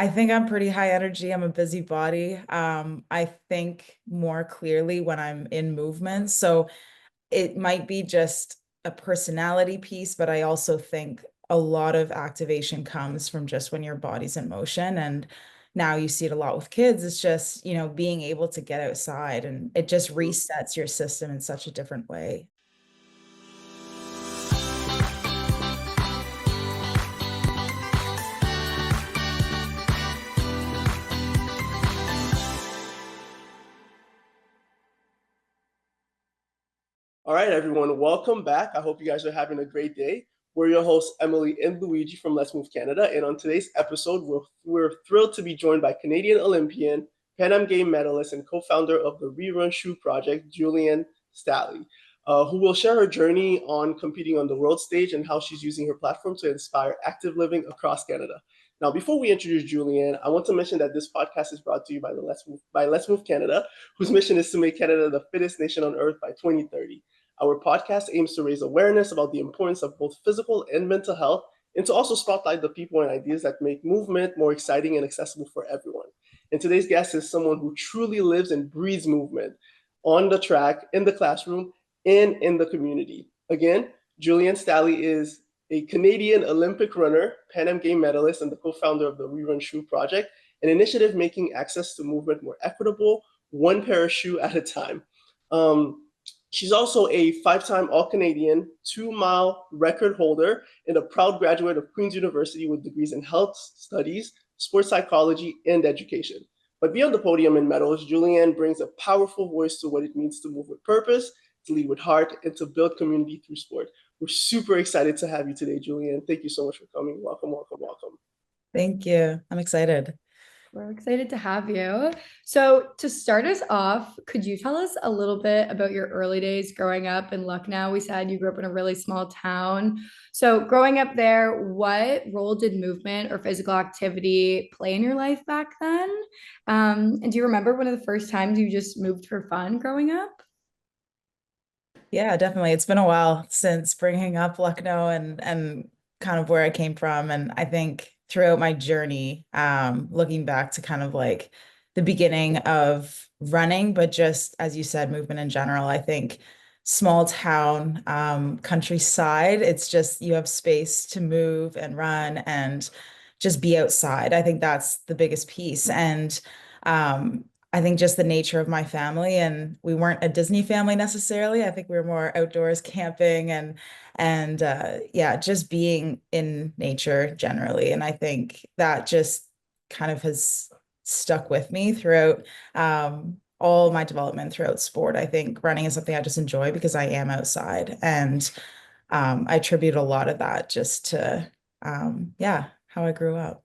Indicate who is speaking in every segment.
Speaker 1: I think I'm pretty high energy. I'm a busybody. I think more clearly when I'm in movement. So it might be just a personality piece, but I also think a lot of activation comes from just when your body's in motion. And now you see it a lot with kids. It's just, being able to get outside and it just resets your system in such a different way.
Speaker 2: All right, everyone, welcome back. I hope you guys are having a great day. We're your hosts, Emily and Luigi from Let's Move Canada. And on today's episode, we're thrilled to be joined by Canadian Olympian, Pan Am Game medalist, and co founder of the ReRUN Shoe Project, Julian Staehli, who will share her journey on competing on the world stage and how she's using her platform to inspire active living across Canada. Now, before we introduce Julian, I want to mention that this podcast is brought to you by Let's Move Canada, whose mission is to make Canada the fittest nation on earth by 2030. Our podcast aims to raise awareness about the importance of both physical and mental health, and to also spotlight the people and ideas that make movement more exciting and accessible for everyone. And today's guest is someone who truly lives and breathes movement on the track, in the classroom, and in the community. Again, Julian Staehli is a Canadian Olympic runner, Pan Am Game medalist, and the co-founder of the ReRUN Shoe Project, an initiative making access to movement more equitable, one pair of shoe at a time. She's also a five-time All-Canadian 2-mile record holder and a proud graduate of Queen's University with degrees in health studies, sports psychology, and education. But beyond the podium and medals, Julianne brings a powerful voice to what it means to move with purpose, to lead with heart, and to build community through sport. We're super excited to have you today, Julianne. Thank you so much for coming. Welcome, welcome, welcome.
Speaker 1: Thank you. I'm excited.
Speaker 3: We're excited to have you. So, to start us off, could you tell us a little bit about your early days growing up in Lucknow? We said you grew up in a really small town. So, growing up there, what role did movement or physical activity play in your life back then? And do you remember one of the first times you just moved for fun growing up?
Speaker 1: Yeah, definitely. It's been a while since bringing up Lucknow and kind of where I came from. And I think throughout my journey, looking back to kind of like the beginning of running, but just as you said, movement in general, I think small town, countryside, it's just you have space to move and run and just be outside. I think that's the biggest piece. And I think just the nature of my family, and we weren't a Disney family necessarily. I think we were more outdoors camping and yeah, just being in nature generally. And I think that just kind of has stuck with me throughout all my development throughout sport. I think running is something I just enjoy because I am outside, and I attribute a lot of that just to yeah, how I grew up.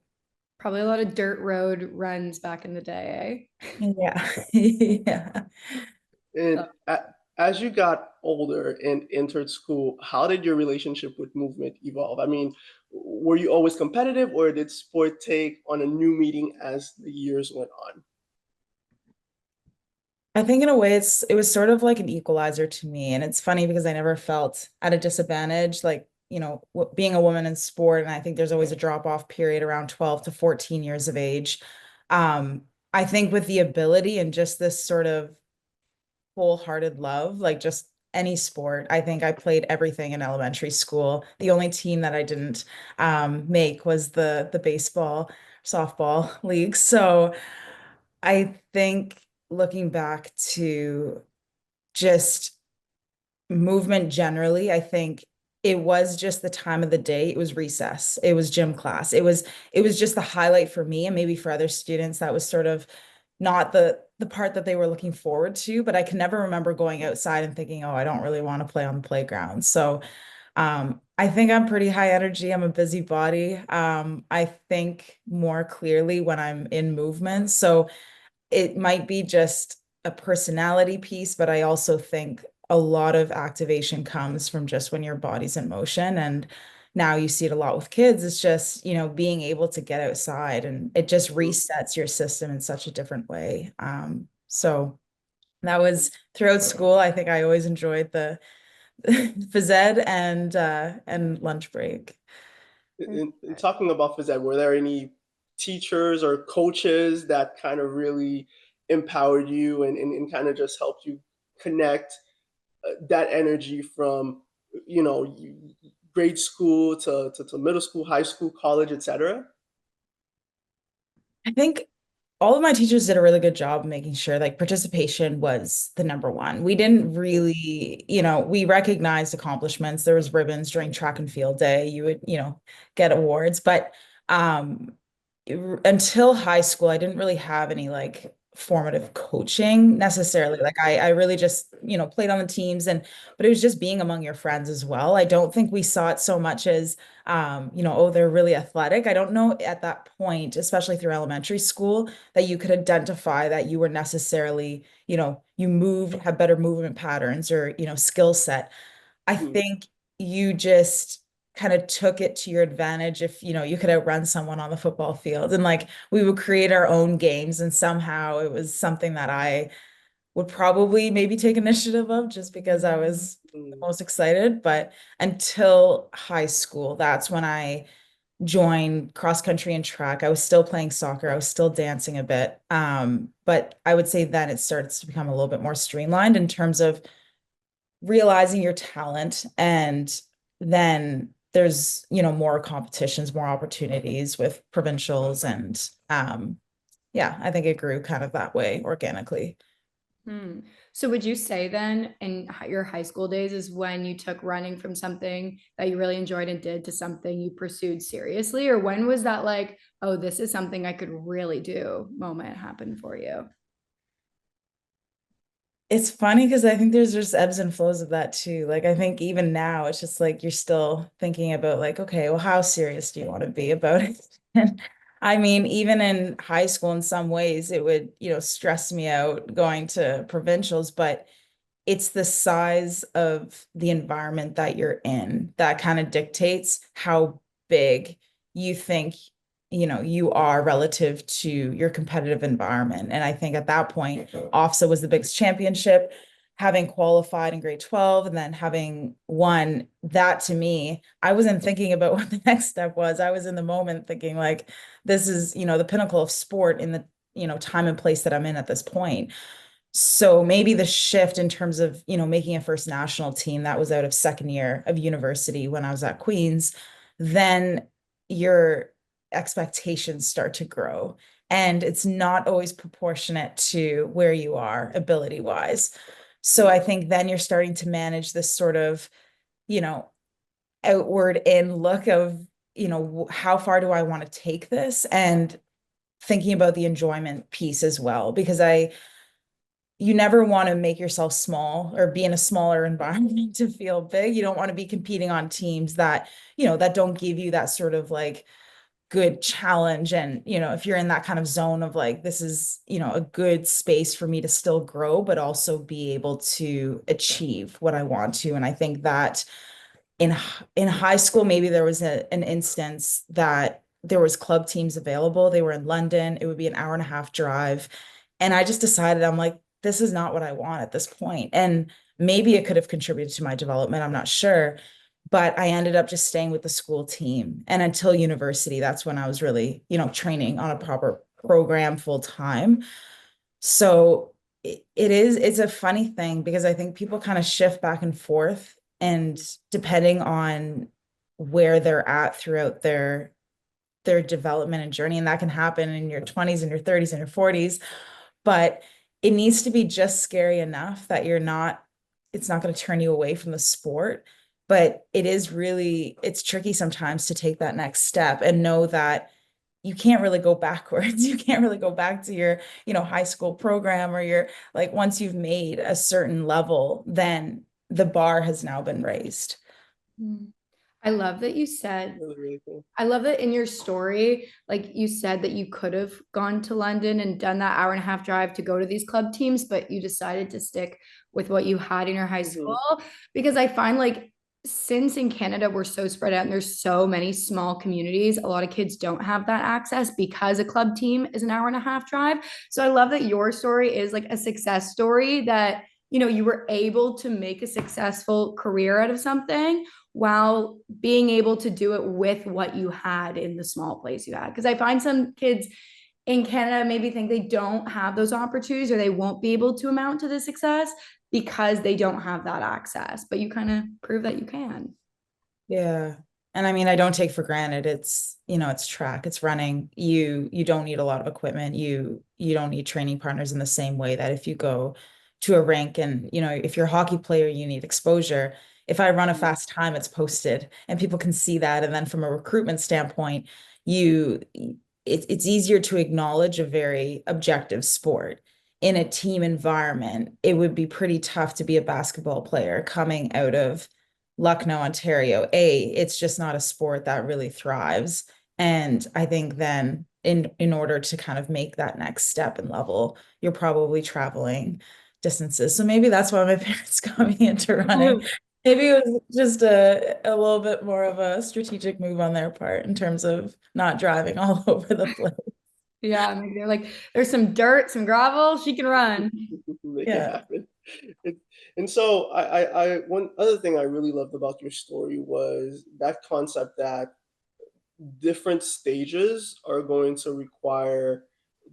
Speaker 3: Probably a lot of dirt road runs back in the day,
Speaker 1: Yeah. Yeah.
Speaker 2: And
Speaker 3: eh?
Speaker 2: as you got older and entered school, how did your relationship with movement evolve? I mean, were you always competitive, or did sport take on a new meaning as the years went on?
Speaker 1: I think in a way it was sort of like an equalizer to me. And it's funny because I never felt at a disadvantage, like, being a woman in sport. And I think there's always a drop off period around 12 to 14 years of age. I think with the ability and just this sort of wholehearted love, like just any sport. I think I played everything in elementary school. The only team that I didn't make was the baseball, softball league. So I think looking back to just movement generally, I think it was just the time of the day. It was recess. It was gym class. It was just the highlight for me, and maybe for other students that was sort of not the part that they were looking forward to, but I can never remember going outside and thinking, oh, I don't really want to play on the playground. So I think I'm pretty high energy. I'm a busybody. I think more clearly when I'm in movement. So it might be just a personality piece, but I also think a lot of activation comes from just when your body's in motion. And now you see it a lot with kids. It's just, being able to get outside and it just resets your system in such a different way. So that was throughout school. I think I always enjoyed the phys ed and lunch break.
Speaker 2: In talking about phys ed, were there any teachers or coaches that kind of really empowered you and kind of just helped you connect that energy from, you know, grade school to middle school, high school, college, etc.?
Speaker 1: I think all of my teachers did a really good job making sure like participation was the number one. We didn't really, we recognized accomplishments. There was ribbons during track and field day. You would, get awards, but um until high school, I didn't really have any like formative coaching necessarily. Like I really just, played on the teams but it was just being among your friends as well. I don't think we saw it so much as oh, they're really athletic. I don't know at that point, especially through elementary school, that you could identify that you were necessarily, you moved, have better movement patterns or, skill set. I
Speaker 2: Mm-hmm.
Speaker 1: think you just kind of took it to your advantage if, you could outrun someone on the football field. And like we would create our own games, and somehow it was something that I would probably maybe take initiative of just because I was the most excited. But until high school, that's when I joined cross country and track. I was still playing soccer. I was still dancing a bit. But I would say then it starts to become a little bit more streamlined in terms of realizing your talent, and then there's more competitions, more opportunities with provincials, and yeah, I think it grew kind of that way organically.
Speaker 3: Hmm. So would you say then in your high school days is when you took running from something that you really enjoyed and did to something you pursued seriously? Or when was that like, oh, this is something I could really do moment happen for you?
Speaker 1: It's funny because I think there's just ebbs and flows of that too. Like I think even now it's just like you're still thinking about like, okay, well, how serious do you want to be about it? And I mean, even in high school, in some ways, it would, stress me out going to provincials, but it's the size of the environment that you're in that kind of dictates how big you think, you are relative to your competitive environment. And I think at that point, OFSA was the biggest championship. Having qualified in grade 12 and then having won that, to me, I wasn't thinking about what the next step was. I was in the moment thinking like, this is, the pinnacle of sport in the, time and place that I'm in at this point. So maybe the shift in terms of, making a first national team, that was out of second year of university when I was at Queen's, then your expectations start to grow. And it's not always proportionate to where you are ability wise. So I think then you're starting to manage this sort of, you know, outward in look of, how far do I want to take this? And thinking about the enjoyment piece as well, because you never want to make yourself small or be in a smaller environment to feel big. You don't want to be competing on teams that, that don't give you that sort of like good challenge. And, if you're in that kind of zone of like, this is, a good space for me to still grow, but also be able to achieve what I want to. And I think that in high school, maybe there was an instance that there was club teams available. They were in London. It would be an hour and a half drive. And I just decided, I'm like, this is not what I want at this point. And maybe it could have contributed to my development. I'm not sure. But I ended up just staying with the school team. And until university, that's when I was really, training on a proper program full time. So it's a funny thing because I think people kind of shift back and forth, and depending on where they're at throughout their development and journey, and that can happen in your 20s and your 30s and your 40s, but it needs to be just scary enough that it's not going to turn you away from the sport. But it's tricky sometimes to take that next step and know that you can't really go backwards. You can't really go back to your, high school program, or your, like, once you've made a certain level, then the bar has now been raised.
Speaker 3: Mm. I love that you said,
Speaker 2: Really, really cool.
Speaker 3: I love that in your story, like you said that you could have gone to London and done that hour and a half drive to go to these club teams, but you decided to stick with what you had in your high
Speaker 2: Mm-hmm.
Speaker 3: school. Because I find like since in Canada we're so spread out and there's so many small communities, a lot of kids don't have that access because a club team is an hour and a half drive. So I love that your story is like a success story that you were able to make a successful career out of something while being able to do it with what you had in the small place you had. Because I find some kids in Canada maybe think they don't have those opportunities or they won't be able to amount to the success because they don't have that access. But you kind of prove that you can.
Speaker 1: Yeah. And I mean, I don't take for granted it's track, it's running. You don't need a lot of equipment. You don't need training partners in the same way that if you go to a rink and, if you're a hockey player, you need exposure. If I run a fast time, it's posted and people can see that. And then from a recruitment standpoint, you it's easier to acknowledge a very objective sport. In a team environment, it would be pretty tough to be a basketball player coming out of Lucknow, Ontario. It's just not a sport that really thrives. And I think then in order to kind of make that next step and level, you're probably traveling distances. So maybe that's why my parents got me into running. Maybe it was just a little bit more of a strategic move on their part in terms of not driving all over the place.
Speaker 3: Yeah, maybe they're like, there's some dirt, some gravel, she can run.
Speaker 2: Make it
Speaker 1: Yeah.
Speaker 2: happen. It, and so one other thing I really loved about your story was that concept that different stages are going to require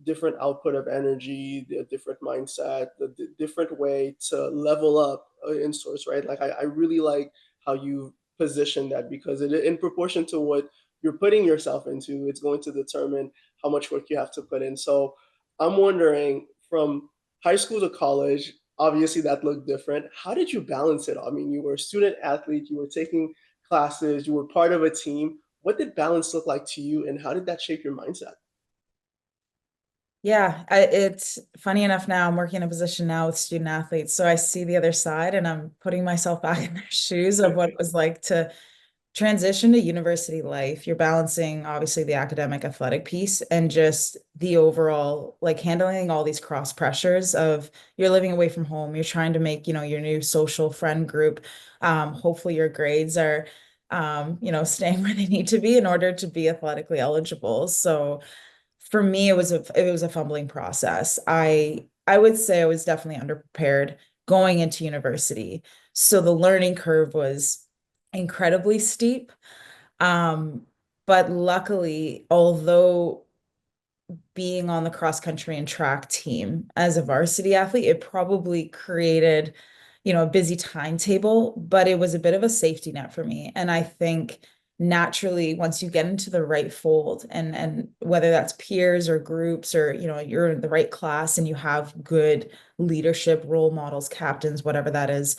Speaker 2: different output of energy, a different mindset, different way to level up in sorts, right? Like I really like how you position that because in proportion to what you're putting yourself into, it's going to determine how much work you have to put in. So I'm wondering from high school to college, obviously that looked different. How did you balance it all? I mean, you were a student athlete, you were taking classes, you were part of a team. What did balance look like to you, and how did that shape your mindset?
Speaker 1: Yeah, it's funny enough now I'm working in a position now with student athletes. So I see the other side and I'm putting myself back in their shoes of what it was like to transition to university life. You're balancing obviously the academic athletic piece and just the overall, like handling all these cross pressures of you're living away from home, you're trying to make, your new social friend group. Hopefully your grades are staying where they need to be in order to be athletically eligible. So for me, it was a fumbling process. I would say I was definitely underprepared going into university. So the learning curve was incredibly steep. Um, but luckily, although being on the cross country and track team as a varsity athlete, it probably created, a busy timetable, but it was a bit of a safety net for me. And I think naturally, once you get into the right fold and whether that's peers or groups or, you're in the right class and you have good leadership role models, captains, whatever that is,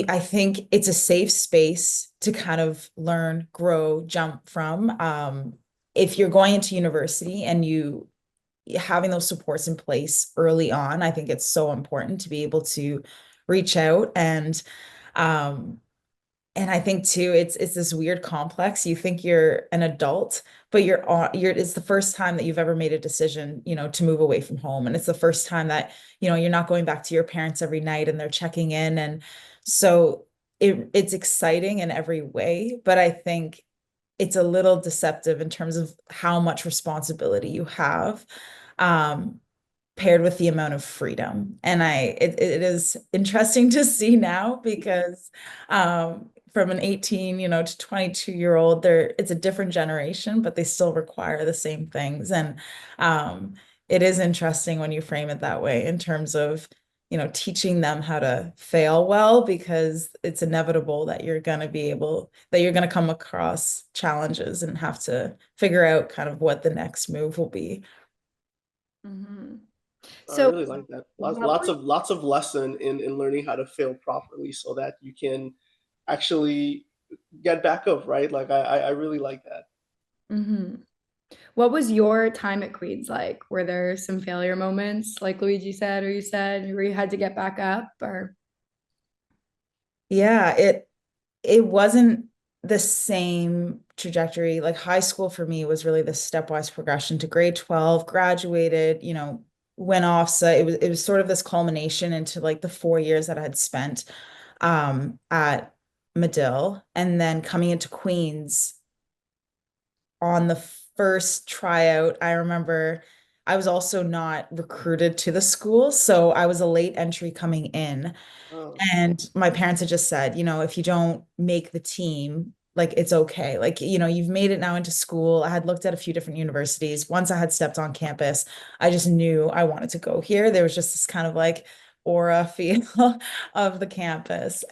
Speaker 1: I think it's a safe space to kind of learn, grow, jump from. If you're going into university and you having those supports in place early on, I think it's so important to be able to reach out um and I think too, it's this weird complex. You think you're an adult, but it's the first time that you've ever made a decision, to move away from home. And it's the first time that, you're not going back to your parents every night and they're checking in. And so it's exciting in every way, but I think it's a little deceptive in terms of how much responsibility you have. Um, Paired with the amount of freedom. And it is interesting to see now because from an 18, to 22-year-old, it's a different generation, but they still require the same things. And it is interesting when you frame it that way in terms of, teaching them how to fail well, because it's inevitable that you're going to come across challenges and have to figure out kind of what the next move will be.
Speaker 3: Mhm.
Speaker 2: I
Speaker 3: So,
Speaker 2: really like that. Lots,
Speaker 3: what
Speaker 2: lots
Speaker 3: was
Speaker 2: of lots of lesson in learning how to fail properly, so that you can actually get back up, right? Like I really like that.
Speaker 3: mhm. What was your time at Queens like? Were there some failure moments, like Luigi said, or you said, where you had to get back up? Or
Speaker 1: Yeah, it wasn't the same trajectory. Like high school for me was really the stepwise progression to grade 12, graduated, went off. So it was sort of this culmination into like the 4 years that I had spent at Medill, and then coming into Queens on the first tryout. I remember I was also not recruited to the school. So I was a late entry coming in.
Speaker 2: Oh,
Speaker 1: And my parents had just said, if you don't make the team, like it's okay. Like, you've made it now into school. I had looked at a few different universities. Once I had stepped on campus, I just knew I wanted to go here. There was just this kind of like aura feel of the campus.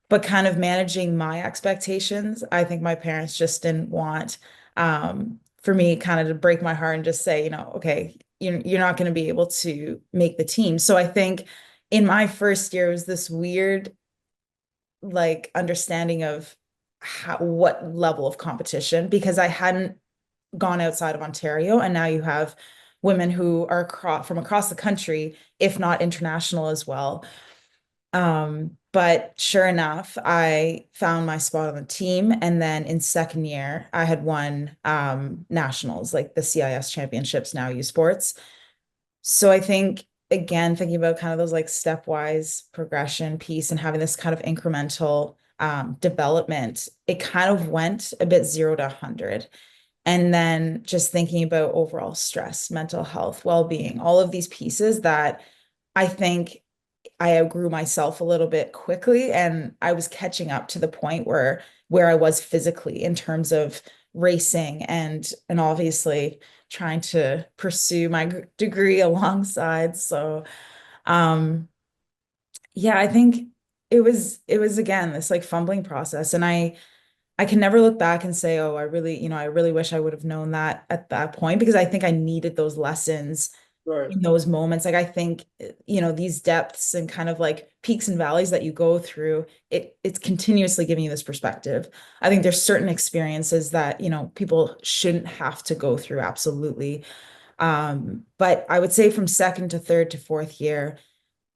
Speaker 1: But kind of managing my expectations, I think my parents just didn't want for me kind of to break my heart and just say, okay, you're not going to be able to make the team. So I think in my first year, it was this weird like understanding of what level of competition because I hadn't gone outside of Ontario, and now you have women who are from across the country, if not international as well. But sure enough, I found my spot on the team. And then in second year, I had won nationals, like the CIS championships, now U Sports. So I think, again, thinking about kind of those like stepwise progression piece and having this kind of incremental development, it kind of went a bit 0 to 100. And then just thinking about overall stress, mental health, well-being, all of these pieces that I think I outgrew myself a little bit quickly, and I was catching up to the point where I was physically in terms of racing and obviously trying to pursue my degree alongside. So, um, yeah, I think it was again this like fumbling process, and I can never look back and say, oh, I really wish I would have known that at that point because I think I needed those lessons
Speaker 2: right.
Speaker 1: in those moments. Like I think, these depths and kind of like peaks and valleys that you go through, it's continuously giving you this perspective. I think there's certain experiences that, people shouldn't have to go through, absolutely. But I would say from second to third to fourth year,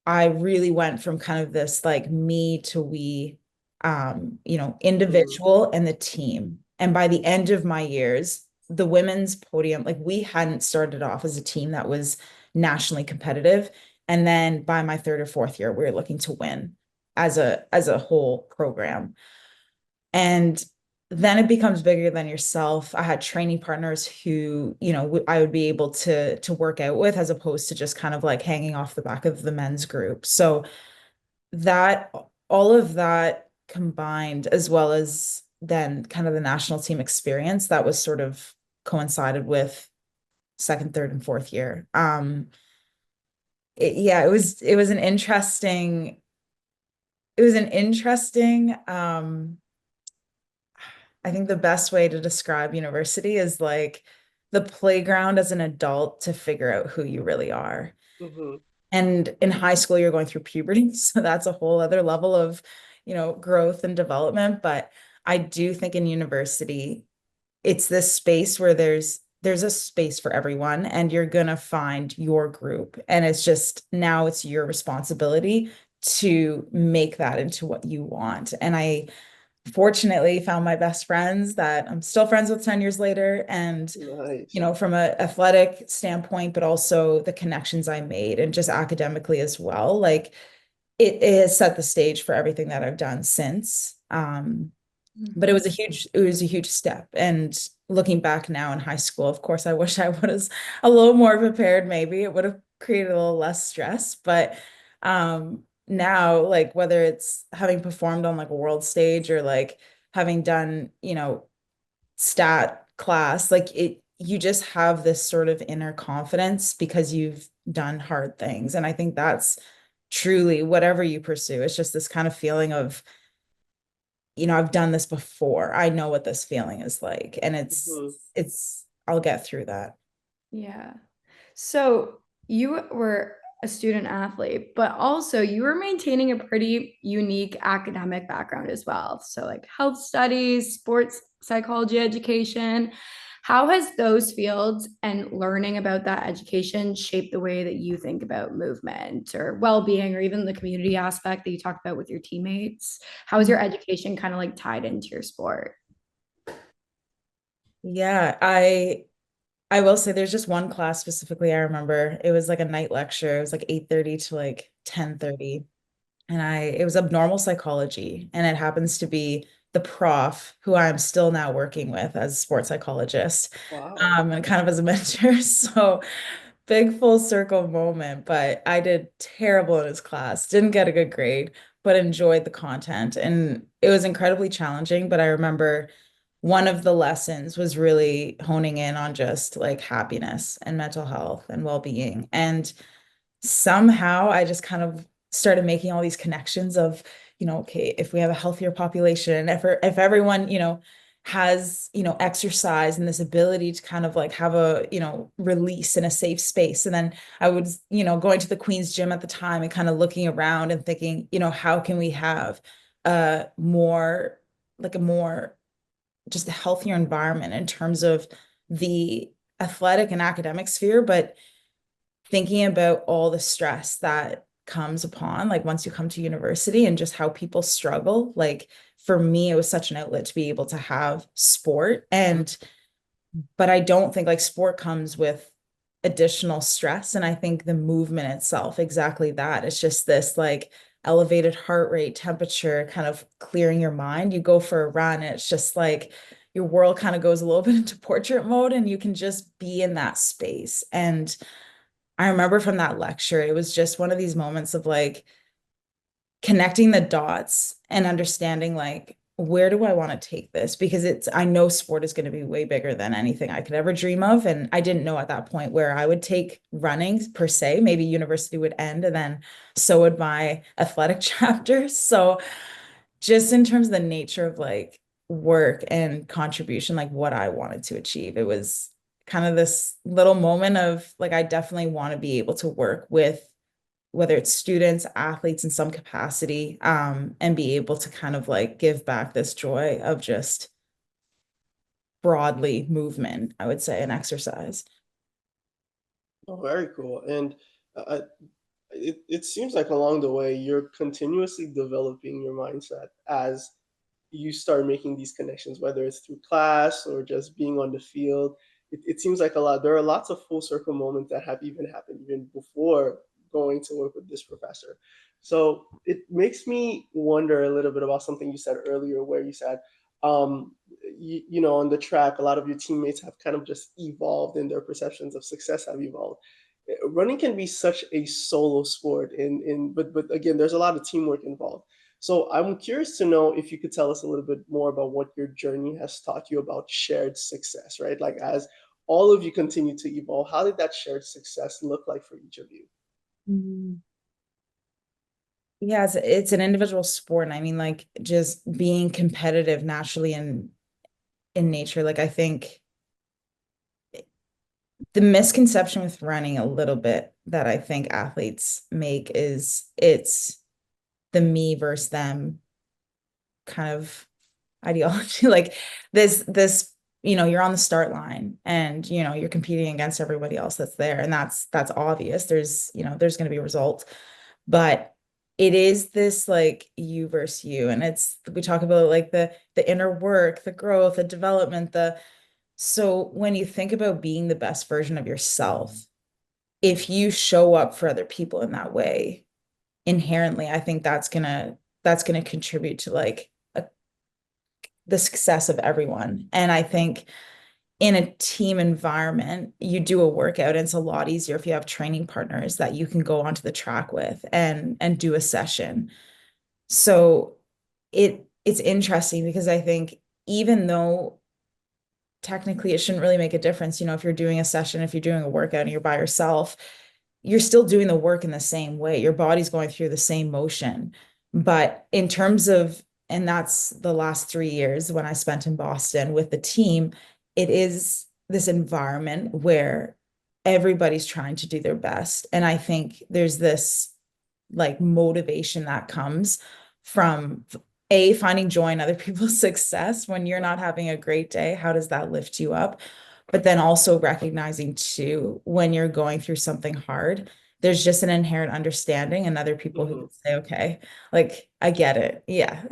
Speaker 1: I really went from kind of this like me to we,
Speaker 2: Mm-hmm.
Speaker 1: individual and the team. And by the end of my years, the women's podium, like we hadn't started off as a team that was nationally competitive. And then by my third or fourth year, we were looking to win as a whole program. And then it becomes bigger than yourself. I had training partners who, I would be able to work out with as opposed to just kind of like hanging off the back of the men's group. So that all of that combined, as well as then kind of the national team experience that was sort of coincided with second, third, and fourth year. Yeah, it was an interesting I think the best way to describe university is like the playground as an adult to figure out who you really are.
Speaker 2: Mm-hmm.
Speaker 1: And in high school, you're going through puberty. So that's a whole other level of, growth and development. But I do think in university, it's this space where there's a space for everyone and you're gonna find your group. And it's just now it's your responsibility to make that into what you want. And I fortunately found my best friends that I'm still friends with 10 years later. And,
Speaker 2: Nice.
Speaker 1: from an athletic standpoint, but also the connections I made and just academically as well. Like it has set the stage for everything that I've done since. But it
Speaker 3: Mhm.
Speaker 1: was a huge step. And looking back now in high school, of course, I wish I was a little more prepared. Maybe it would have created a little less stress. But now, like whether it's having performed on like a world stage or like having done, stat class, like you just have this sort of inner confidence because you've done hard things. And I think that's truly whatever you pursue. It's just this kind of feeling of I've done this before. I know what this feeling is like. And
Speaker 2: Mm-hmm.
Speaker 1: I'll get through that.
Speaker 3: Yeah. So you were a student athlete, but also you were maintaining a pretty unique academic background as well. So, like health studies, sports psychology education. How has those fields and learning about that education shaped the way that you think about movement or well-being or even the community aspect that you talked about with your teammates? How is your education kind of like tied into your sport?
Speaker 1: Yeah, I will say there's just one class specifically I remember. It was like a night lecture. It was like 8:30 to like 10:30. And it was abnormal psychology. And it happens to be the prof who I'm still now working with as a sports psychologist,
Speaker 2: Wow.
Speaker 1: and kind of as a mentor. So big full circle moment, but I did terrible in his class, didn't get a good grade, but enjoyed the content. And it was incredibly challenging. But I remember one of the lessons was really honing in on just like happiness and mental health and well-being. And somehow I just kind of started making all these connections of, okay, if we have a healthier population, if everyone, has, exercise and this ability to kind of like have a, release in a safe space. And then I was, going to the Queen's Gym at the time and kind of looking around and thinking, how can we have a more, like a more just a healthier environment in terms of the athletic and academic sphere, but thinking about all the stress that comes upon like once you come to university and just how people struggle. Like for me, it was such an outlet to be able to have sport. And but I don't think like sport comes with additional stress. And I think the movement itself, exactly that. It's just this like elevated heart rate, temperature, kind of clearing your mind. You go for a run, and it's just like your world kind of goes a little bit into portrait mode and you can just be in that space. And I remember from that lecture, it was just one of these moments of like connecting the dots and understanding like where do I want to take this? Because I know sport is going to be way bigger than anything I could ever dream of. And I didn't know at that point where I would take running per se. Maybe university would end and then so would my athletic chapter. So just in terms of the nature of like work and contribution, like what I wanted to achieve, it was kind of this little moment of like, I definitely want to be able to work with whether it's students, athletes in some capacity, and be able to kind of like give back this joy of just broadly movement, I would say, and exercise.
Speaker 2: Oh, very cool. And uh, it seems like along the way, you're continuously developing your mindset as you start making these connections, whether it's through class or just being on the field. It seems like a lot. There are lots of full circle moments that have even happened even before going to work with this professor. So it makes me wonder a little bit about something you said earlier, where you said, on the track, a lot of your teammates have kind of just evolved and their perceptions of success have evolved. Running can be such a solo sport, but again, there's a lot of teamwork involved. So I'm curious to know if you could tell us a little bit more about what your journey has taught you about shared success, right? Like as all of you continue to evolve, how did that shared success look like for each of you?
Speaker 1: Mm. Yeah, it's an individual sport. And I mean, like just being competitive naturally in nature. Like I think the misconception with running a little bit that I think athletes make is it's the me versus them kind of ideology. Like this, you're on the start line and you're competing against everybody else that's there. And that's obvious. There's going to be a result. But it is this like you versus you. And we talk about like the inner work, the growth, the development, so when you think about being the best version of yourself, if you show up for other people in that way, inherently, I think that's gonna contribute to like the success of everyone. And I think in a team environment, you do a workout, and it's a lot easier if you have training partners that you can go onto the track with and do a session. So it's interesting because I think even though technically it shouldn't really make a difference. If you're doing a session, if you're doing a workout and you're by yourself, you're still doing the work in the same way. Your body's going through the same motion. But in terms of, and that's the last 3 years when I spent in Boston with the team, it is this environment where everybody's trying to do their best. And I think there's this like motivation that comes from finding joy in other people's success when you're not having a great day. How does that lift you up? But then also recognizing too, when you're going through something hard, there's just an inherent understanding and other people who
Speaker 2: Mhm.
Speaker 1: can say, okay, like I get it. Yeah.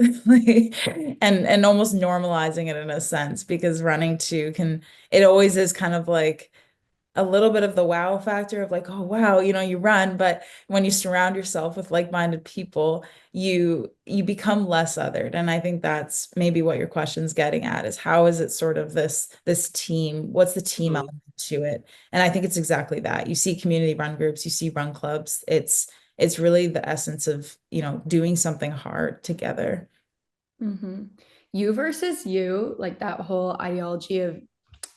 Speaker 1: And almost normalizing it in a sense because running too it always is kind of like a little bit of the wow factor of like, oh wow, you run, but when you surround yourself with like-minded people, you become less othered. And I think that's maybe what your question's getting at is how is it sort of this team? What's the team
Speaker 2: Mhm.
Speaker 1: element to it? And I think it's exactly that. You see community run groups, you see run clubs. It's really the essence of, doing something hard together.
Speaker 3: Hmm. You versus you, like that whole ideology of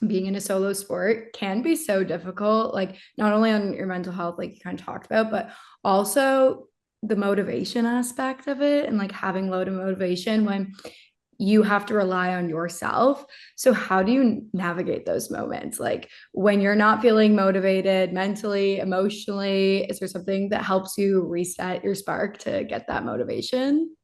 Speaker 3: being in a solo sport can be so difficult, like not only on your mental health, like you kind of talked about, but also the motivation aspect of it and like having low to motivation when you have to rely on yourself. So, how do you navigate those moments? Like when you're not feeling motivated mentally, emotionally, is there something that helps you reset your spark to get that motivation?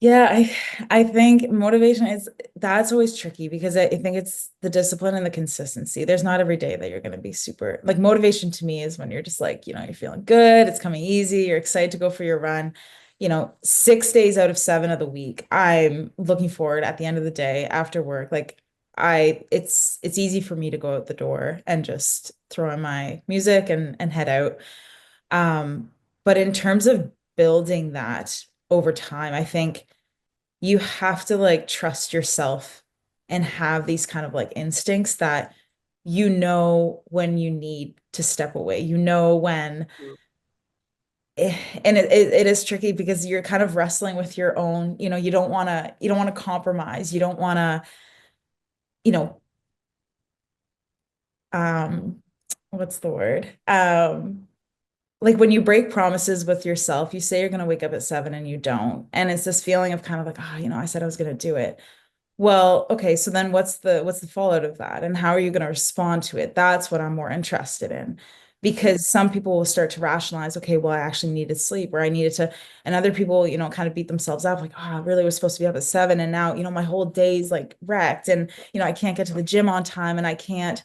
Speaker 1: Yeah, I think motivation is that's always tricky because I think it's the discipline and the consistency. There's not every day that you're going to be super like motivation to me is when you're just like, you're feeling good, it's coming easy, you're excited to go for your run. 6 days out of 7 of the week, I'm looking forward at the end of the day after work. Like it's easy for me to go out the door and just throw in my music and head out. Um, but in terms of building that over time, I think you have to like trust yourself and have these kind of like instincts that when you need to step away, when and it is tricky because you're kind of wrestling with your own, you don't want to compromise. You don't want to, you know, um, what's the word? Like when you break promises with yourself, you say you're going to wake up at 7 and you don't. And it's this feeling of kind of like, I said I was going to do it. Well, okay, so then what's the fallout of that? And how are you going to respond to it? That's what I'm more interested in. Because some people will start to rationalize, okay, well, I actually needed sleep or I needed to, and other people, kind of beat themselves up, like, oh, I really was supposed to be up at 7. And now, my whole day's like wrecked. And, I can't get to the gym on time and I can't.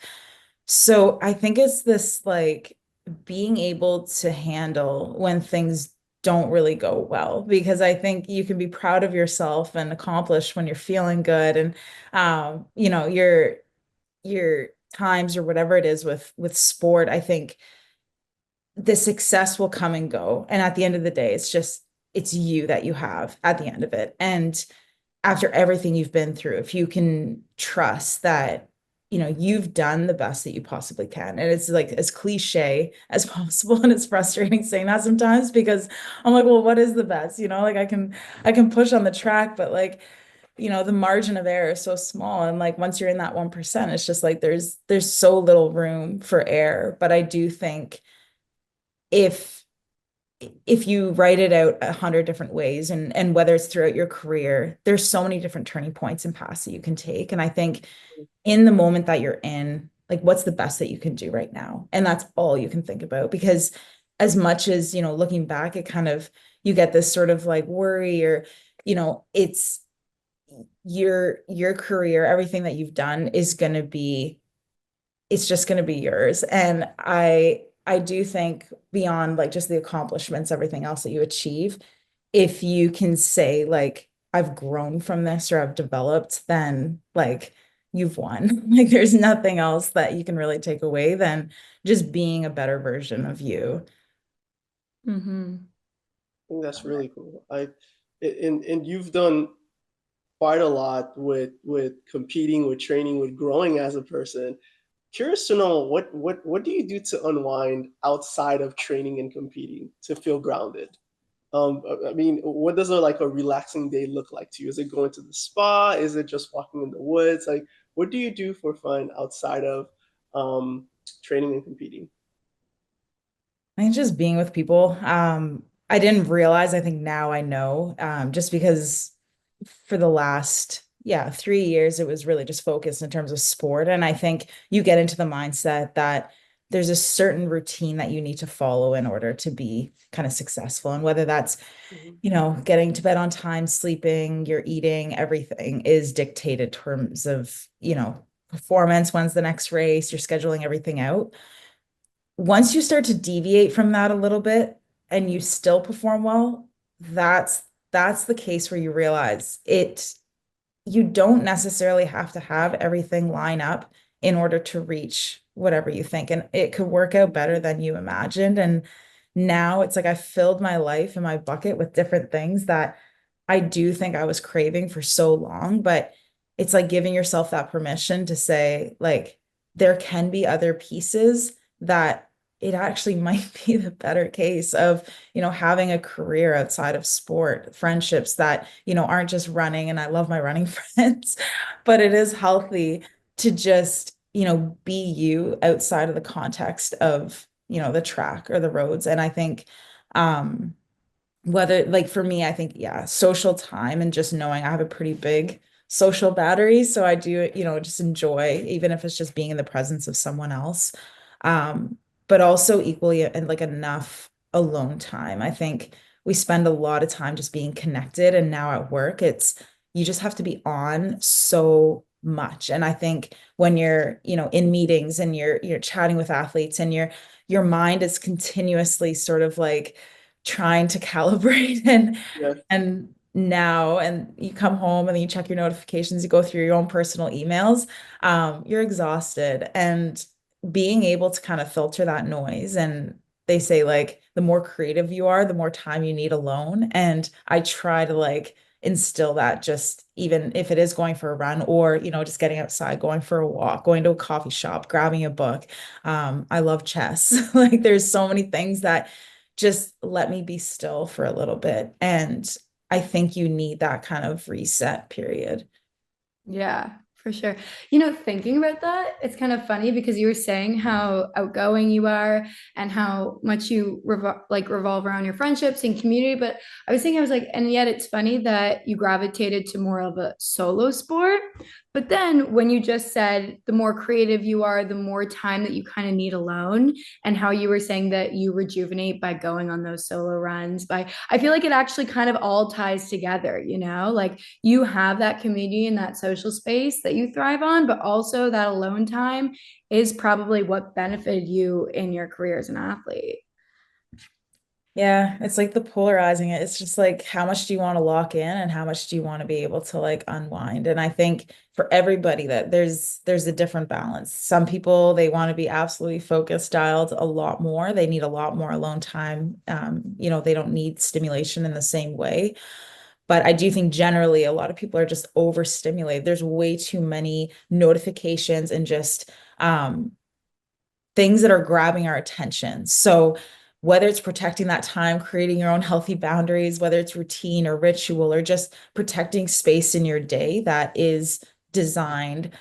Speaker 1: So I think it's this like being able to handle when things don't really go well, because I think you can be proud of yourself and accomplished when you're feeling good. And your times or whatever it is with sport, I think the success will come and go. And at the end of the day, it's you that you have at the end of it. And after everything you've been through, if you can trust that, you've done the best that you possibly can. And it's like as cliche as possible. And it's frustrating saying that sometimes because I'm like, well, what is the best? Like I can push on the track, but like, the margin of error is so small. And like once you're in that 1%, it's just like there's so little room for error. But I do think if if you write it out 100 different ways and whether it's throughout your career, there's so many different turning points and paths that you can take. And I think in the moment that you're in, like what's the best that you can do right now? And that's all you can think about because as much as, looking back, it kind of you get this sort of like worry or, it's your career, everything that you've done is going to be it's just going to be yours. And I do think beyond like just the accomplishments, everything else that you achieve, if you can say like I've grown from this or I've developed, then like you've won. Like there's nothing else that you can really take away than just being a better version of you.
Speaker 3: Hmm.
Speaker 2: I think that's really cool. And you've done quite a lot with competing, with training, with growing as a person. Curious to know what do you do to unwind outside of training and competing to feel grounded? I mean, what does like a relaxing day look like to you? Is it going to the spa? Is it just walking in the woods? Like, what do you do for fun outside of training and competing?
Speaker 1: I think just being with people. I didn't realize, I think now I know, just because for the last, yeah, 3 years, it was really just focused in terms of sport. And I think you get into the mindset that there's a certain routine that you need to follow in order to be kind of successful. And whether that's,
Speaker 2: Mhm.
Speaker 1: getting to bed on time, sleeping, your eating, everything is dictated in terms of, performance, when's the next race, you're scheduling everything out. Once you start to deviate from that a little bit and you still perform well, that's the case where you realize you don't necessarily have to have everything line up in order to reach whatever you think. And it could work out better than you imagined. And now it's like I filled my life and my bucket with different things that I do think I was craving for so long, but it's like giving yourself that permission to say, like, there can be other pieces that it actually might be the better case of, having a career outside of sport, friendships that, aren't just running. And I love my running friends, but it is healthy to just, be you outside of the context of, the track or the roads. And I think, whether like for me, I think, yeah, social time and just knowing I have a pretty big social battery. So I do, just enjoy, even if it's just being in the presence of someone else. Um, but also equally and like enough alone time. I think we spend a lot of time just being connected. And now at work, you just have to be on so much. And I think when you're, in meetings and you're chatting with athletes and your mind is continuously sort of like trying to calibrate
Speaker 2: Yes.
Speaker 1: and now and you come home and then you check your notifications, you go through your own personal emails, you're exhausted. And being able to kind of filter that noise, and they say like the more creative you are, the more time you need alone. And I try to like instill that, just even if it is going for a run or just getting outside, going for a walk, going to a coffee shop, grabbing a book. I love chess. Like there's so many things that just let me be still for a little bit. And I think you need that kind of reset period.
Speaker 3: Yeah, for sure. Thinking about that, it's kind of funny because you were saying how outgoing you are and how much you revolve around your friendships and community. But I was thinking, I was like, and yet it's funny that you gravitated to more of a solo sport. But then when you just said the more creative you are, the more time that you kind of need alone, and how you were saying that you rejuvenate by going on those solo runs, I feel like it actually kind of all ties together, like you have that community and that social space that you thrive on, but also that alone time is probably what benefited you in your career as an athlete.
Speaker 1: Yeah, it's like the polarizing it. It's just like how much do you want to lock in and how much do you want to be able to like unwind? And I think for everybody that there's a different balance. Some people they want to be absolutely focused, dialed a lot more. They need a lot more alone time. They don't need stimulation in the same way. But I do think generally a lot of people are just overstimulated. There's way too many notifications and just things that are grabbing our attention. So whether it's protecting that time, creating your own healthy boundaries, whether it's routine or ritual, or just protecting space in your day that is designed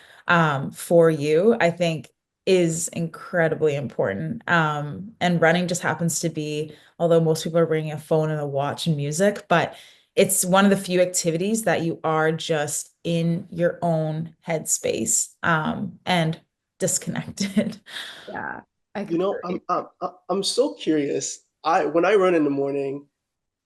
Speaker 1: for you, I think is incredibly important. And running just happens to be, although most people are bringing a phone and a watch and music, but it's one of the few activities that you are just in your own headspace and disconnected.
Speaker 3: Yeah, I
Speaker 2: You know,
Speaker 3: agree.
Speaker 2: I'm so curious. When I run in the morning,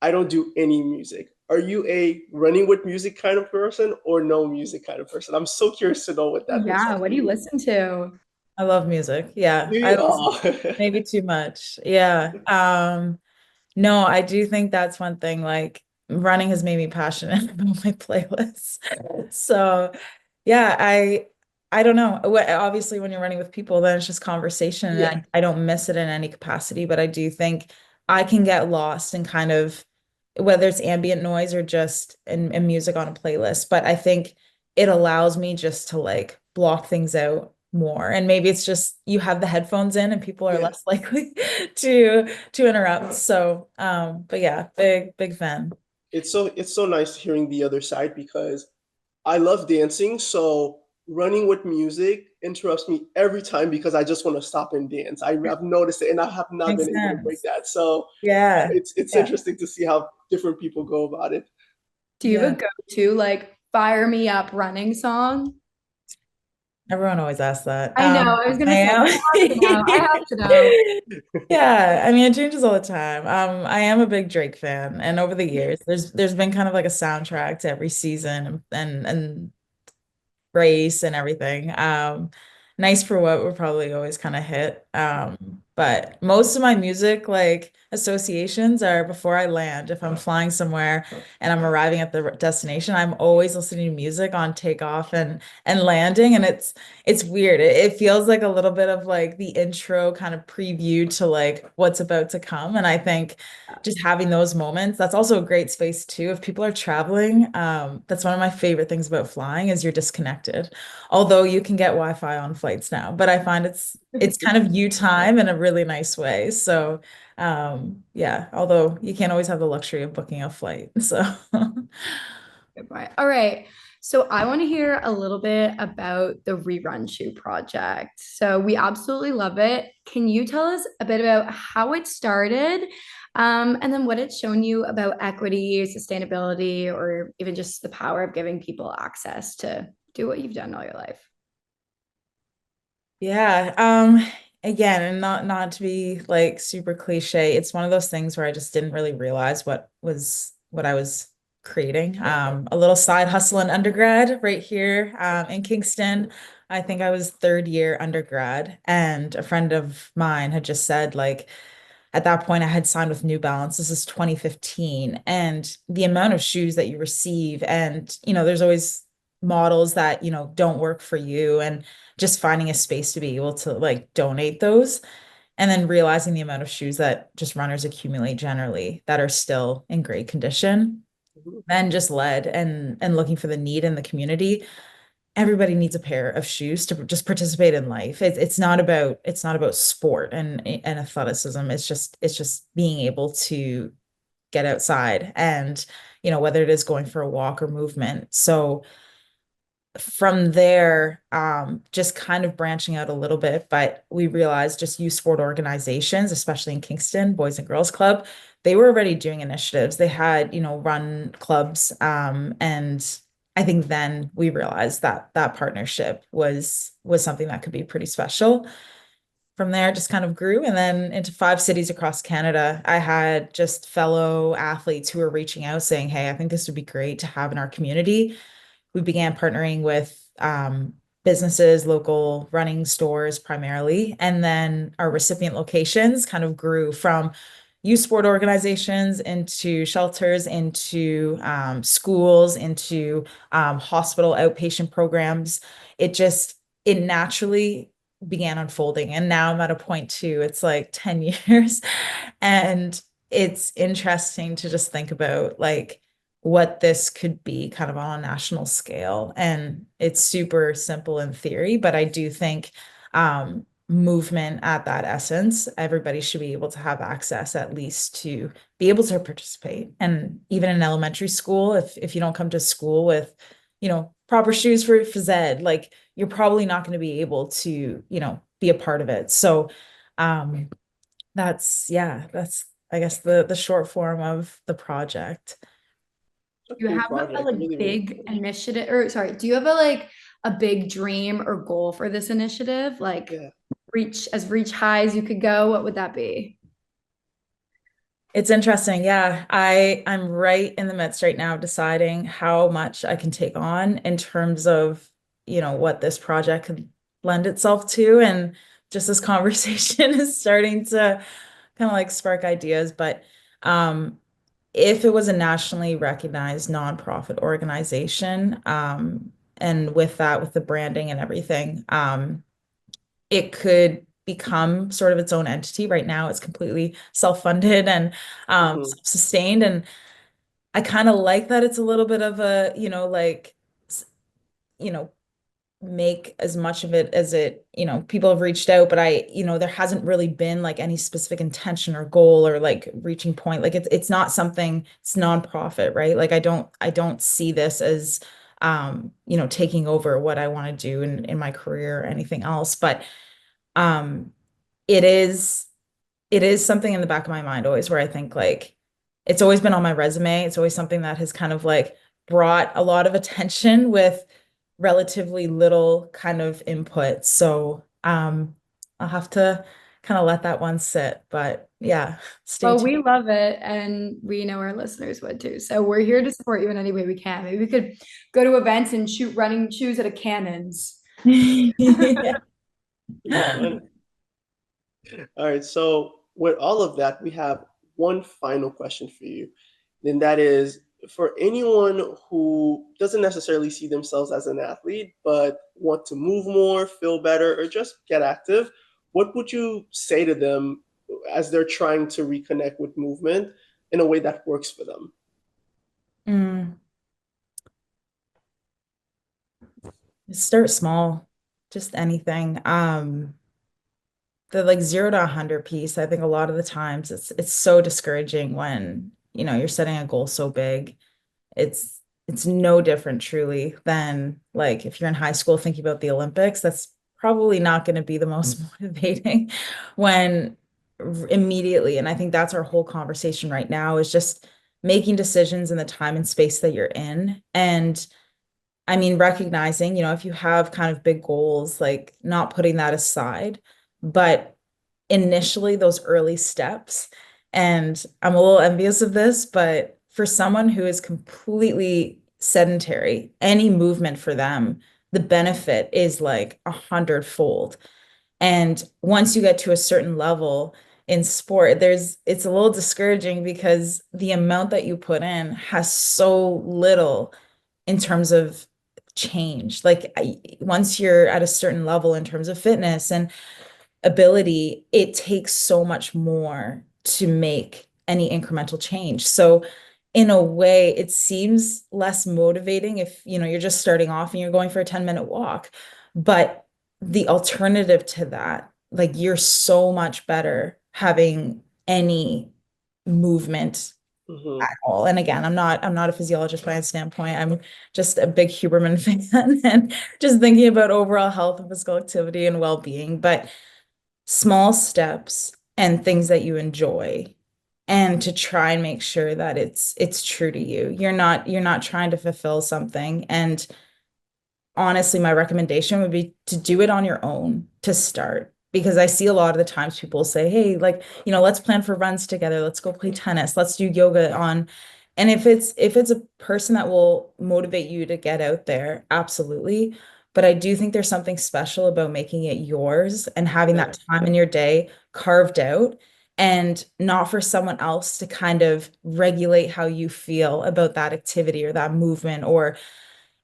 Speaker 2: I don't do any music. Are you a running with music kind of person or no music kind of person? I'm so curious to know what that looks
Speaker 3: Yeah,
Speaker 2: like
Speaker 3: what
Speaker 2: for
Speaker 3: do you
Speaker 2: you.
Speaker 3: listen to?
Speaker 1: I love music. Yeah,
Speaker 2: Do
Speaker 1: I
Speaker 2: you?
Speaker 1: listen
Speaker 2: Oh.
Speaker 1: maybe too much. Yeah. No, I do think that's one thing. Like running has made me passionate about my playlists. So yeah, I don't know. Obviously, when you're running with people, then it's just conversation, and
Speaker 2: Yeah.
Speaker 1: I don't miss it in any capacity. But I do think I can get lost in kind of whether it's ambient noise or just in music on a playlist. But I think it allows me just to like block things out more. And maybe it's just you have the headphones in and people are
Speaker 2: Yeah.
Speaker 1: less likely to interrupt. So but yeah, big fan.
Speaker 2: It's so nice hearing the other side because I love dancing. So running with music interrupts me every time because I just want to stop and dance. I've noticed it and I have not
Speaker 1: Makes
Speaker 2: been able to break
Speaker 1: sense.
Speaker 2: that. So
Speaker 1: Yeah.
Speaker 2: it's
Speaker 1: Yeah.
Speaker 2: interesting to see how different people go about it.
Speaker 3: Do you have a
Speaker 1: Yeah.
Speaker 3: go-to like fire me up running song?
Speaker 1: Everyone always asks that.
Speaker 3: I know. I was
Speaker 1: I
Speaker 3: gonna say,
Speaker 1: am.
Speaker 3: I have to know. I have to know.
Speaker 1: Yeah, I mean it changes all the time. I am a big Drake fan, and over the years, there's been kind of like a soundtrack to every season and race and everything. Nice for what we're probably always kind of hit. but most of my music like associations are before I land. If I'm flying somewhere and I'm arriving at the destination, I'm always listening to music on takeoff and landing, and it's weird. It feels like a little bit of like the intro kind of preview to like what's about to come. And I think just having those moments, that's also a great space too. If people are traveling, that's one of my favorite things about flying is you're disconnected. Although you can get Wi-Fi on flights now, but I find it's kind of you time in a really nice way. So yeah, although you can't always have the luxury of booking a flight. So
Speaker 3: Good point. All right. So I want to hear a little bit about the ReRUN Shoe Project. So we absolutely love it. Can you tell us a bit about how it started, and then what it's shown you about equity, sustainability, or even just the power of giving people access to do what you've done all your life?
Speaker 1: yeah, again, and not to be like super cliche, it's one of those things where I just didn't really realize what I was creating. A little side hustle in undergrad right here in Kingston. I think I was third year undergrad, and a friend of mine had just said like at that point I had signed with New Balance. This is 2015, and the amount of shoes that you receive, and there's always models that don't work for you, and just finding a space to be able to like donate those, and then realizing the amount of shoes that just runners accumulate generally that are still in great condition,
Speaker 2: Mhm.
Speaker 1: then just led and looking for the need in the community. Everybody needs a pair of shoes to just participate in life. It's not about sport and athleticism. It's just being able to get outside and whether it is going for a walk or movement. So from there, just kind of branching out a little bit, but we realized just youth sport organizations, especially in Kingston, Boys and Girls Club, they were already doing initiatives. They had, run clubs, and I think then we realized that that partnership was something that could be pretty special. From there, it just kind of grew, and then into 5 cities across Canada. I had just fellow athletes who were reaching out saying, "Hey, I think this would be great to have in our community." We began partnering with businesses, local running stores primarily, and then our recipient locations kind of grew from youth sport organizations into shelters, into schools, into hospital outpatient programs. It naturally began unfolding, and now I'm at a point too. It's like 10 years, and it's interesting to just think about like what this could be kind of on a national scale. And it's super simple in theory, but I do think movement at that essence, everybody should be able to have access at least to be able to participate. And even in elementary school, if you don't come to school with, proper shoes for phys ed, like you're probably not going to be able to, be a part of it. So that's I guess the short form of the project.
Speaker 2: It's a
Speaker 3: Do you
Speaker 2: cool
Speaker 3: have a
Speaker 2: project.
Speaker 3: like
Speaker 2: Really, really
Speaker 3: big
Speaker 2: cool.
Speaker 3: initiative, or sorry, do you have a big dream or goal for this initiative? Like
Speaker 2: Yeah.
Speaker 3: reach high as you could go, what would that be?
Speaker 1: It's interesting. Yeah. I'm right in the midst right now of deciding how much I can take on in terms of, what this project could lend itself to. And just this conversation is starting to kind of like spark ideas. But if it was a nationally recognized nonprofit organization, and with that, with the branding and everything, it could become sort of its own entity. Right now, it's completely self-funded and
Speaker 2: Hmm.
Speaker 1: self-sustained. And I kind of like that it's a little bit of a, like, s- you know, make as much of it as it, people have reached out, but there hasn't really been like any specific intention or goal or like reaching point. Like it's not something, it's nonprofit, right? Like I don't see this as taking over what I want to do in my career or anything else. But um it is it is something in the back of my mind always where I think like it's always been on my resume. It's always something that has kind of like brought a lot of attention with relatively little kind of input. So I'll have to kind of let that one sit. But yeah, stay
Speaker 3: Well,
Speaker 1: tuned.
Speaker 3: we love it, and we know our listeners would too. So we're here to support you in any way we can. Maybe we could go to events and shoot running shoes at a cannons.
Speaker 1: Yeah.
Speaker 2: It'd be fun. All right. So with all of that, we have one final question for you. And that is for anyone who doesn't necessarily see themselves as an athlete, but want to move more, feel better, or just get active, what would you say to them as they're trying to reconnect with movement in a way that works for them?
Speaker 1: Mm, start small, just anything. The like 0 to 100 piece, I think a lot of the times it's so discouraging when, you're setting a goal so big. It's no different truly than like if you're in high school thinking about the Olympics, that's probably not going to be the most motivating when immediately, and I think that's our whole conversation right now is just making decisions in the time and space that you're in. And I mean, recognizing, if you have kind of big goals, like not putting that aside, but initially those early steps. And I'm a little envious of this, but for someone who is completely sedentary, any movement for them, the benefit is like 100-fold. And once you get to a certain level in sport, it's a little discouraging because the amount that you put in has so little in terms of change. Like once you're at a certain level in terms of fitness and ability, it takes so much more to make any incremental change. So in a way, it seems less motivating if, you're just starting off and you're going for a 10-minute walk. But the alternative to that, like you're so much better having any movement
Speaker 2: Hmm.
Speaker 1: at all. And again, I'm not a physiologist by a standpoint. I'm just a big Huberman fan and just thinking about overall health and physical activity and well-being. But small steps and things that you enjoy and to try and make sure that it's true to you. You're not trying to fulfill something. And honestly, my recommendation would be to do it on your own to start. Because I see a lot of the times people say, hey, like, let's plan for runs together. Let's go play tennis. Let's do yoga on. And if it's a person that will motivate you to get out there, absolutely. But I do think there's something special about making it yours and having
Speaker 2: Yeah.
Speaker 1: that time in your day carved out and not for someone else to kind of regulate how you feel about that activity or that movement or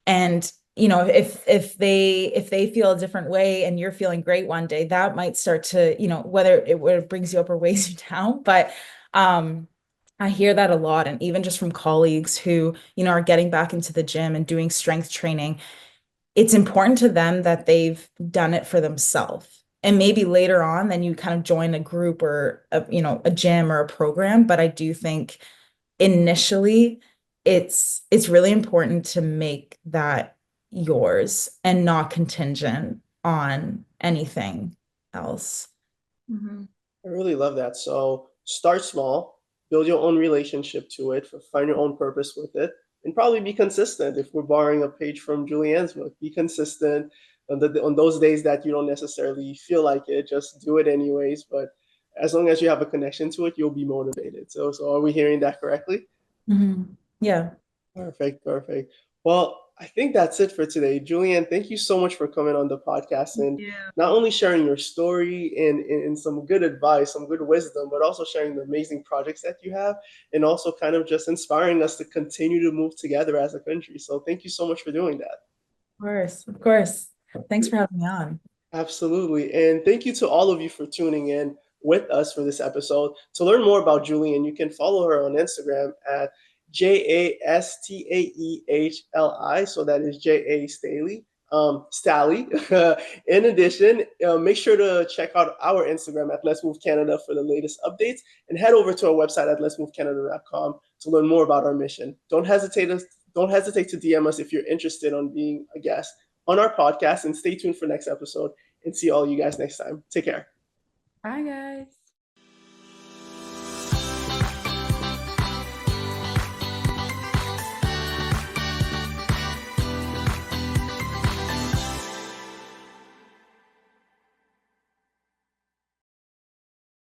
Speaker 1: and if they feel a different way and you're feeling great one day, that might start to, whether it brings you up or weighs you down. But um, I hear that a lot, and even just from colleagues who, are getting back into the gym and doing strength training, it's important to them that they've done it for themselves. And maybe later on, then you kind of join a group or a gym or a program. But I do think initially it's really important to make that yours and not contingent on anything else.
Speaker 3: Mhm.
Speaker 2: I really love that. So start small, build your own relationship to it, find your own purpose with it, and probably be consistent. If we're borrowing a page from Julianne's book, be consistent on those days that you don't necessarily feel like it. Just do it anyways. But as long as you have a connection to it, you'll be motivated. So are we hearing that correctly?
Speaker 1: Yeah,
Speaker 2: Perfect, perfect. Well, I think that's it for today. Julianne, thank you so much for coming on the podcast and
Speaker 1: yeah.
Speaker 2: not only sharing your story and some good advice, some good wisdom, but also sharing the amazing projects that you have and also kind of just inspiring us to continue to move together as a country. So thank you so much for doing that.
Speaker 1: Of course, of course. Thanks for having me on.
Speaker 2: Absolutely. And thank you to all of you for tuning in with us for this episode. To learn more about Julian, you can follow her on Instagram at Jastaehli. So that is J.A. Staley. Staehli. In addition, make sure to check out our Instagram at Let's Move Canada for the latest updates and head over to our website at letsmovecanada.com to learn more about our mission. Don't hesitate to DM us if you're interested on being a guest on our podcast and stay tuned for next episode and see all you guys next time. Take care.
Speaker 3: Bye, guys.